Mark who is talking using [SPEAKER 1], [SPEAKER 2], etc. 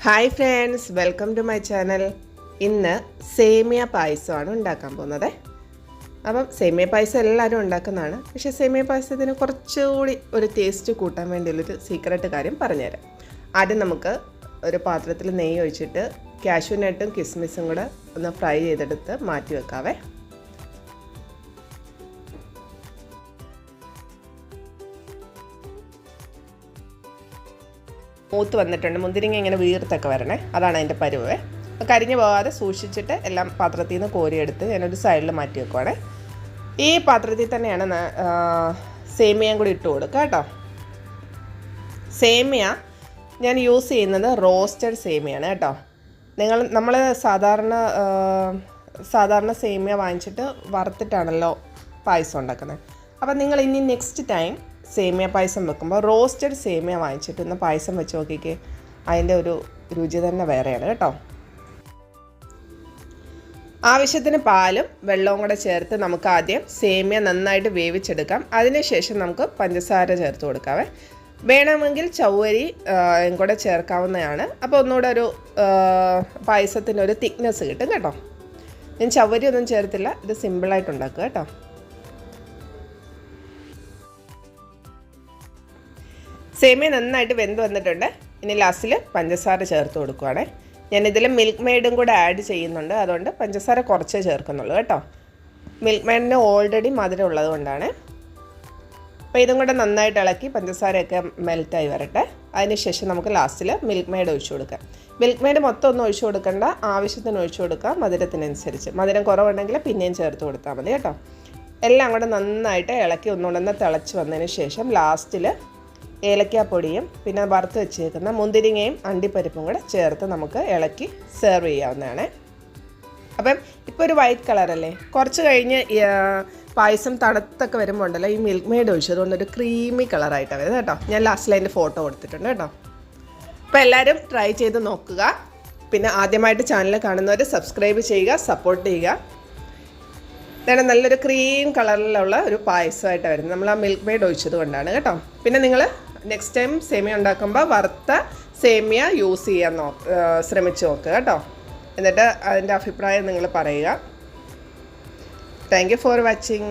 [SPEAKER 1] Hi friends, welcome to my channel. ഇന്ന് സേമിയ പായസമാണ് ഉണ്ടാക്കാൻ പോകുന്നത്. അപ്പം സേമിയ പായസം എല്ലാവരും ഉണ്ടാക്കുന്നതാണ്. പക്ഷേ സേമിയ പായസത്തിന് കുറച്ചുകൂടി ഒരു ടേസ്റ്റ് കൂട്ടാൻ വേണ്ടിയുള്ളൊരു സീക്രട്ട് കാര്യം പറഞ്ഞുതരാം. ആദ്യം നമുക്ക് ഒരു പാത്രത്തിൽ നെയ്യ് ഒഴിച്ചിട്ട് കാഷ്യൂനട്ടും കിസ്മിസും കൂടെ ഒന്ന് ഫ്രൈ ചെയ്തെടുത്ത് മാറ്റി വെക്കാവേ. മൂത്ത് വന്നിട്ടുണ്ട്. മുന്തിരിങ്ങ ഇങ്ങനെ വീർത്തൊക്കെ വരണേ, അതാണ് അതിൻ്റെ പരുവേ. കരിഞ്ഞു പോകാതെ സൂക്ഷിച്ചിട്ട് എല്ലാം പാത്രത്തിൽ നിന്ന് കോരിയെടുത്ത് ഞാനൊരു സൈഡിൽ മാറ്റി വെക്കുവാണേ. ഈ പാത്രത്തിൽ തന്നെയാണ് സേമിയയും കൂടി ഇട്ട് കൊടുക്കുക കേട്ടോ. സേമിയ ഞാൻ യൂസ് ചെയ്യുന്നത് റോസ്റ്റഡ് സേമിയാണ് കേട്ടോ. നമ്മൾ സാധാരണ സേമിയ വാങ്ങിച്ചിട്ട് വറുത്തിട്ടാണല്ലോ പായസം ഉണ്ടാക്കുന്നത്. അപ്പം നിങ്ങൾ ഇനി നെക്സ്റ്റ് ടൈം സേമിയ പായസം വെക്കുമ്പോൾ റോസ്റ്റഡ് സേമിയ വാങ്ങിച്ചിട്ട് ഒന്ന് പായസം വെച്ച് നോക്കിക്കേ. അതിൻ്റെ ഒരു രുചി തന്നെ വേറെയാണ് കേട്ടോ. ആവശ്യത്തിന് പാലും വെള്ളവും കൂടെ ചേർത്ത് നമുക്ക് ആദ്യം സേമിയ നന്നായിട്ട് വേവിച്ചെടുക്കാം. അതിനുശേഷം നമുക്ക് പഞ്ചസാര ചേർത്ത് കൊടുക്കാവേ. വേണമെങ്കിൽ ചവ്വരി കൂടെ ചേർക്കാവുന്നതാണ്. അപ്പോൾ ഒന്നുകൂടെ ഒരു പായസത്തിനൊരു തിക്നെസ് കിട്ടും കേട്ടോ. ഞാൻ ചവ്വരി ഒന്നും ചേർത്തില്ല, ഇത് സിമ്പിളായിട്ട് ഉണ്ടാക്കുക കേട്ടോ. സേമിയ നന്നായിട്ട് വെന്ത് വന്നിട്ടുണ്ട്. ഇനി ലാസ്റ്റിൽ പഞ്ചസാര ചേർത്ത് കൊടുക്കുവാണേ. ഞാനിതിൽ മിൽക്ക് മെയ്ഡും കൂടെ ആഡ് ചെയ്യുന്നുണ്ട്, അതുകൊണ്ട് പഞ്ചസാര കുറച്ചേ ചേർക്കുന്നുള്ളൂ കേട്ടോ. മിൽക്ക് മെയ്ഡിന് ഓൾറെഡി മധുരം ഉള്ളത് കൊണ്ടാണ്. അപ്പോൾ ഇതും കൂടെ നന്നായിട്ട് ഇളക്കി പഞ്ചസാരയൊക്കെ മെൽറ്റായി വരട്ടെ. അതിനുശേഷം നമുക്ക് ലാസ്റ്റിൽ മിൽക്ക് മെയ്ഡ് ഒഴിച്ചു കൊടുക്കാം. മിൽക്ക് മെയ്ഡ് മൊത്തം ഒന്നും ഒഴിച്ചു കൊടുക്കേണ്ട, ആവശ്യത്തിന് ഒഴിച്ചു കൊടുക്കുക, മധുരത്തിനനുസരിച്ച്. മധുരം കുറവുണ്ടെങ്കിൽ പിന്നെയും ചേർത്ത് കൊടുത്താൽ മതി കേട്ടോ. എല്ലാം കൂടെ നന്നായിട്ട് ഇളക്കി ഒന്നുകൊണ്ടൊന്ന് തിളച്ച് വന്നതിന് ശേഷം ലാസ്റ്റിൽ ഏലക്കാപ്പൊടിയും പിന്നെ വറുത്ത് വെച്ചേക്കുന്ന മുന്തിരിങ്ങയും അണ്ടിപ്പരിപ്പും കൂടെ ചേർത്ത് നമുക്ക് ഇളക്കി സെർവ് ചെയ്യാവുന്നതാണ്. അപ്പം ഇപ്പോൾ ഒരു വൈറ്റ് കളറല്ലേ, കുറച്ച് കഴിഞ്ഞ് പായസം തണുത്തൊക്കെ വരുമ്പോൾ ഉണ്ടല്ലോ ഈ മിൽക്ക് മെയ്ഡ് ഒഴിച്ചതുകൊണ്ട് ഒരു ക്രീമി കളറായിട്ടാണ് വരുന്നത് കേട്ടോ. ഞാൻ ലാസ്റ്റിൽ അതിൻ്റെ ഫോട്ടോ കൊടുത്തിട്ടുണ്ട് കേട്ടോ. അപ്പോൾ എല്ലാവരും ട്രൈ ചെയ്ത് നോക്കുക. പിന്നെ ആദ്യമായിട്ട് ചാനൽ കാണുന്നവർ സബ്സ്ക്രൈബ് ചെയ്യുക, സപ്പോർട്ട് ചെയ്യുക. ഇതാണ് നല്ലൊരു ക്രീം കളറിലുള്ള ഒരു പായസമായിട്ട് വരുന്നത്. നമ്മൾ ആ മിൽക്ക് മെയ്ഡ് ഒഴിച്ചത് കൊണ്ടാണ് കേട്ടോ. പിന്നെ നിങ്ങൾ നെക്സ്റ്റ് ടൈം സേമിയ ഉണ്ടാക്കുമ്പോൾ വറുത്ത സേമിയ യൂസ് ചെയ്യാൻ ശ്രമിച്ച് നോക്കുക കേട്ടോ. എന്നിട്ട് അതിൻ്റെ അഭിപ്രായം നിങ്ങൾ പറയുക. Thank you for watching.